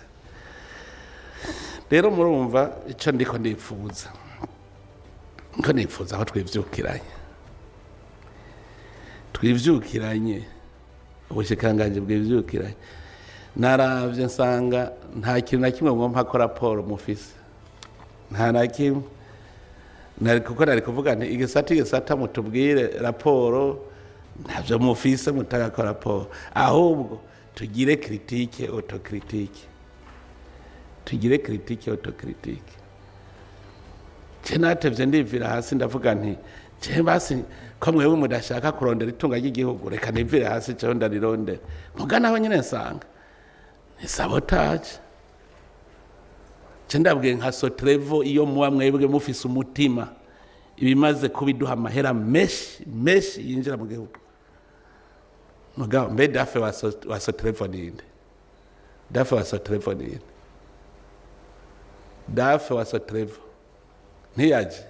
rero murumva ico ndiko ndifuza aho twivyukiranye ubushikanganje bw'ivyukiranye naravye nsanga nta kintu na kimwe ngomba ko raporo mufise nta na kimwe nari kuvuga nti igisata mutubwire raporo ntavyo mufise mutagakora raporo ahubwo tugire critique autocritique natevye ndivira hasi ndavuga nti je basi ko mwewe mudashaka kurondera itunga ry'igihugu reka nivire hasi cyo ndarirondera mugana aho nyene nsanga ni sabotage ndabwiye nka Sotrevo iyo muba mwebwe mufise umutima ibimaze kubiduha amahera meshi yinjira mu gihugu mugabo mbe dafe wa Sotrevo ninde dafe wa Sotrevo ntiyaje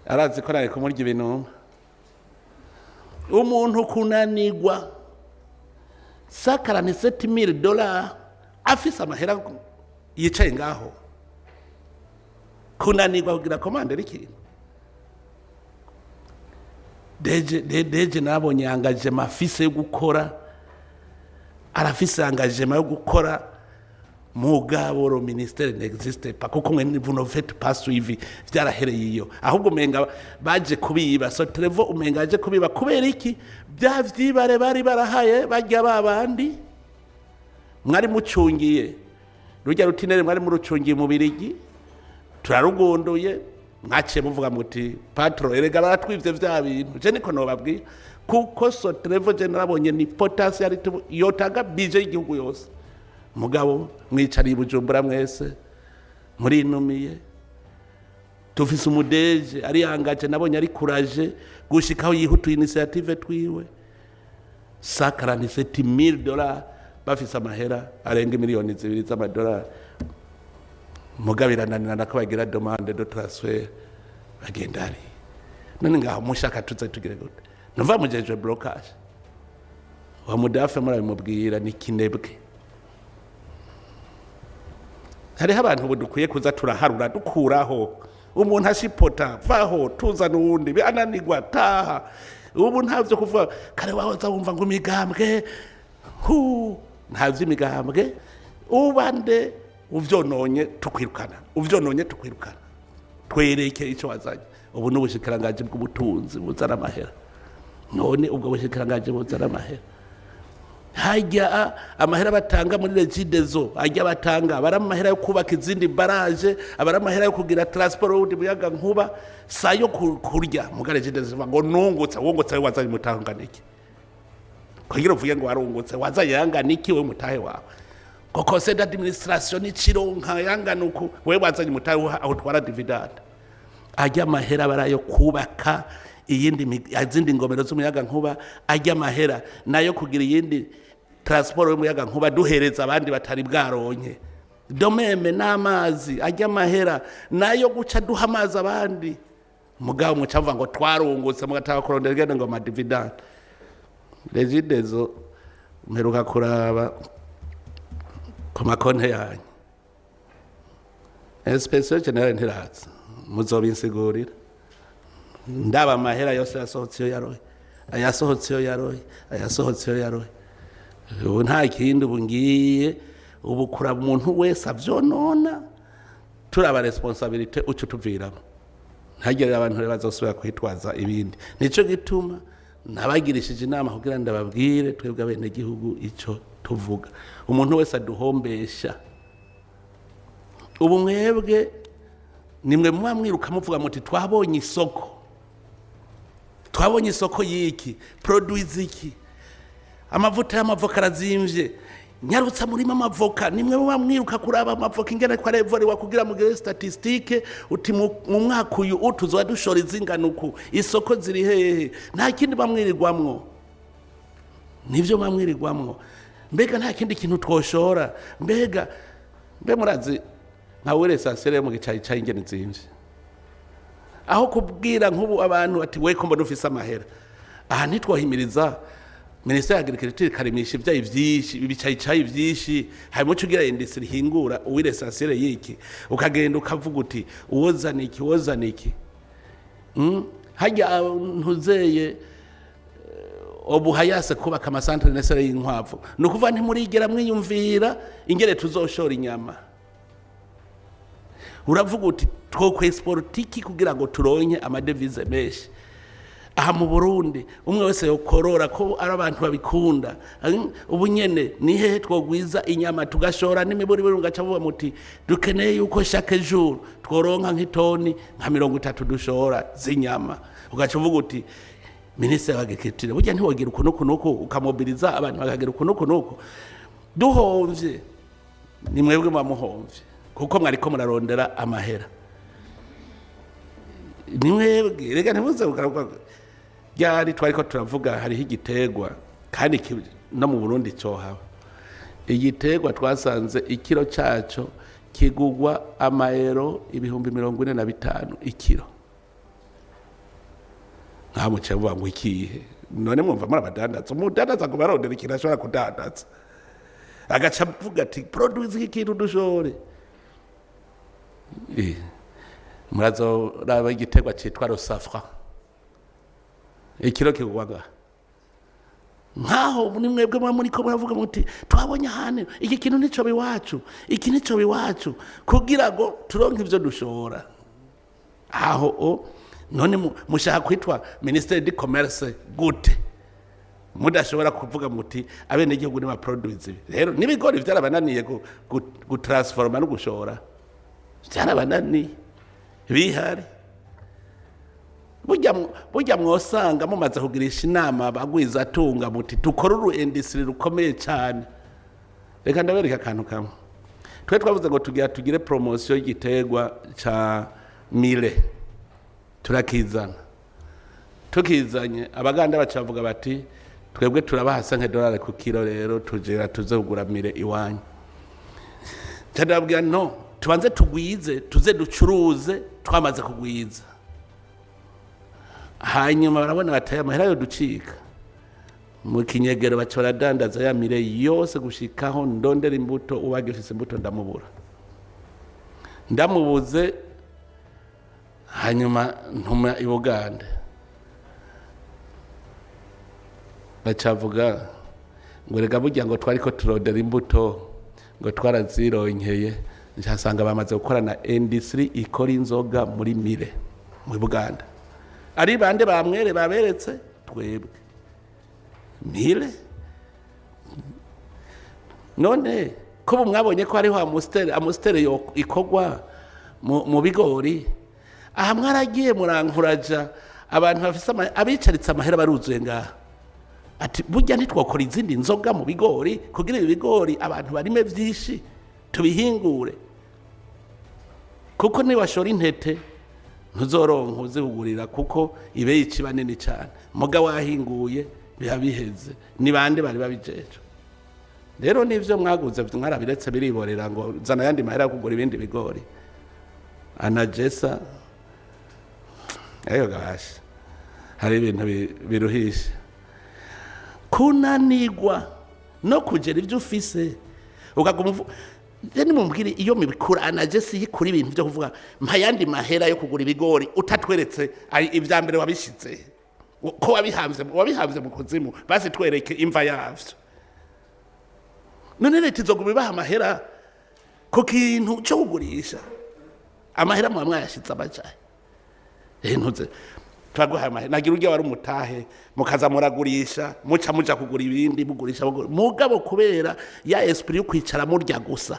arazi ko nari kumurya ibintu umuntu kunanigwa $7,000 afise amahera yicaye ngaho kunanigwa kugira komandera ikintu deje nabonye engagement afise yo gukora arafise engagement yo gukora mugabo ro ministère n'existe pas kuko mwe vous ne faites pas suivi byarahereye iyo ahubwo umenga baje kubiba so trevo umenga aje kubiba kubera iki bya vyibare bari barahaye bajya babandi mwari mucungiye rujya rutinere mwari murucungiye mu Birigi turarugondoye mwaciye muvuga muti patro erega baratwivye vya bintu je niko nobabwiye kuko so trevo je narabonye ni potential yotaga bije y'igihugu yose mugabo mwicari Bujumbura mwese muri inumiye tufise umudeje ari yangaje nabonye ari courage gushikaho yihutu initiative twiwe $147,000 bafise amahera arenga miliyoni 2 z'amadolari mugabirananira nakabagira demande de transfert bagendari none ngaho mushaka tuze tugire gute nova mujeje blocage wa mudafe murabimubwira ni kinebwe hariho abantu budukwiye kuza turaharura dukuraho umuntu ashipota vaho tuza nundi biananigwa taha ubu ntavyo kuvuga kare wahoza wumva ngo imigambwe ntavyo imigambwe ubande uvyononye tukwirukana twereke ico wazanye ubu n'ubushikirangaje bw'ubutunzi buzana amahera none ubwo bushikirangaje buzana amahera hajya amahera batanga muri regidezo ajya batanga baramahera yo kubaka izindi barage abaramahera yo kugira transport road muyaga nkuba sayo kurya muga regidezo ngo nungutse wongotse wazanye mutanganiki kugira uvuye ngo warungutse wazanye yanganiki we mutahe wawe ko conseil d'administration ikironka yanganuko we wazanye mutahe aho twara dividend ajya amahera barayo kubaka izindi ngomero z'umuyaga nkuba ajya amahera nayo kugira iyindi transport y'umuyaga nkuba duhereza abandi batari bwaronye domeme n'amazi ajya amahera nayo guca duha amazi abandi mugabo mucavuga ngo twarungutse mugataka kurondera igenda ngo ama dividend regidezo mperuka kuraba ku makonte yanyu inspection generale ntiraza muzobinsigurira ndaba amahera yose yasohotse yo yarohe ubu nta kindi ubu ngiye ubu kura umuntu wese avyonona turaba responsabilité uco tuviramo ntagere abantu bazosubira kwitwaza ibindi nico gituma nabagirishije inama kugira ndababwire twebwe abene gihugu ico tuvuga umuntu wese aduhombesha ubu mwebwe nimwe muba mwiruka muvuga muti twabonye isoko yiki produits iki amavuta y'amavoka arazimvye nyarutsa murima amavoka nimwe muba mwiruka kuraba amavoka ingene kwa revori kugira mugire statistique uti mu mwaka uyu utuzwa dushora izinganuku isoko ziri hehe nta kindi bamwirirwamwo nivyo bamwirirwamwo mbega nta kindi kintu twoshora mbe murazi nka were sasere mu gicayi cayi ingene zimvye aho kubwira nk'ubu abantu ati we komba dufise amahera aha ntitwohimiriza Ministère y'Agriculture karimisha ibyayi vyinshi ibicayi vyinshi harimo cugira industrie hingura uwire sasere yiki ukagenda ukavuga uti uwozana iki hajya ntuzeye obu hayase kubaka amasantre nesere y'inkwavu nukuva ntimurigera mwiyumvira ingere tuzoshora inyama uravuga uti twokwesportiki kugira ngo turonke amadevize menshi aha mu Burundi umwe wese yokorora ko ari abantu babikunda ubu nyene ni hehe twogwiza inyama tugashora n'imiburi ngaca vuba muti dukeneye yuko chaque jour tworonka nk'itoni nka 30 dushora z'inyama ugaca uvuga uti ministre w'agriculture burya ntiwogira ukunuko ukamobiliza abantu bakagira ukunuko duhomvye ni mwebwe bamuhomvye kuko mwariko murarondera amahera ni mwebwe rega ntimuze ugaruka yari twariko turavuga hariho igitegwa kandi no mu Burundi cohaba igitegwa twasanze ikiro caco kigugwa amaero 45,000 ikiro nka muce vuga ngo ikihe none mwumva murabadandaza umudandaza ngo barondera ikintu ashobora kudandaza agaca avuga ati produce ikintu dushore murazo raba igitegwa citwa rosafra ikiro kigwaga nkaho muri mwebwe muri ko muravuga muti twabonye hane iki kintu nico biwacu iki nico biwacu kugira ngo turonke ivyo dushora aho none mushaka kwitwa ministère du commerce gute mudashobora kuvuga muti abene igihugu ni ma produits rero nibigori vyarabananiye gutransforma no gushora vyarabananiye bihari burya mwosanga mumaze kugirisha inama bagwiza atunga muti dukora industry rukomeye cyane reka ndabereka akantu kamwe twe twavuze ngo tugire promotion y'igiterwa ca mile turakizana tukizanye abaganda bacavuga bati twebwe turabaha $5 ku kilo rero tujera tuzogura mile iwanyu cyadabwira no tubanze tugwize tuze ducuruze twamaze kugwiza hanyuma barabona bataye amahera yo ducika mu kinyegero bacora dandaza ya mire yose gushikaho ndondera imbuto ubagifise imbuto ndamubuze hanyuma ntuma i Buganda bacavuga ngo rega burya ngo twariko turodera imbuto ngo twarazironkeye nsanga bamaze gukora na industry ikora inzoga muri mire mu Buganda ari bande bamwere baberetse twebwe mire none ko mwabonye ko hariho amustere yo ikogwa mu bigori aha mwaragiye murankuraja abantu bafise abicaritse amahera baruzuye ngaha ati burya ntitwokora izindi nzoga mu bigori kugira ibi bigori abantu barime byinshi tubihingure kuko niwashora intete ntuzoronka uzihugurira kuko ibe yiciba nini cyane muga wahinguye biha biheze ni bande bari babijeje rero nivyo mwaguze mwarabiretse biriborera ngo zana yandi mahera kugura ibindi bigori anajesa ayo gashi hari ibintu biruhisha kunanigwa no kugera ibyo ufise ukaguma yani mumbwire iyo mibikura anajesi yikuri ibintu byo kuvuga mpayandi mahera yo kugura ibigori utatweretse ibya mbere wabishitse ko wabihamze mu kuzimu basi twereke imva yavyo none leta izoguma ibaha amahera ku kintu cyo kugurisha amahera mwayashitse abacaye ntuze twaguha amahera nagira urya wari umutahe mukaza muragurisha muca kugura ibindi mugurisha mugabo kubera ya esprit yo kwicara murya gusa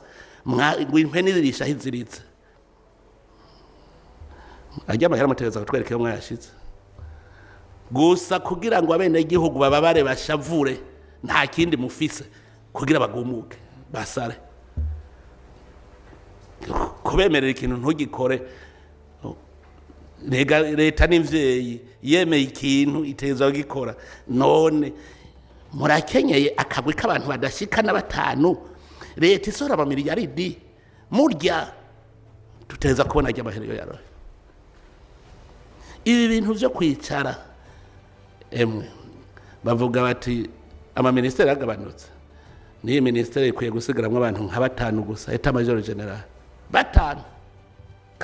impene zirisha hiziritse ajya amahera mutegeza kutwereka mwayashitse gusa kugira ngo abene igihugu bababare bashavure nta kindi mufise kugira bagumuke basare kubemerera ikintu ntugikore leta n'imvyeyi yemeye ikintu iteza gikora none murakenyeye akagwi k'abantu badashika na batanu leta isora ba miliyaridi murya tuteza kubona ajya amahera yaro ibi bintu byo kwicara emwe bavuga bati ama ministeri agabanutse ni ministeri ikwiye gusigaramwe abantu nka batanu gusa eta major general batanu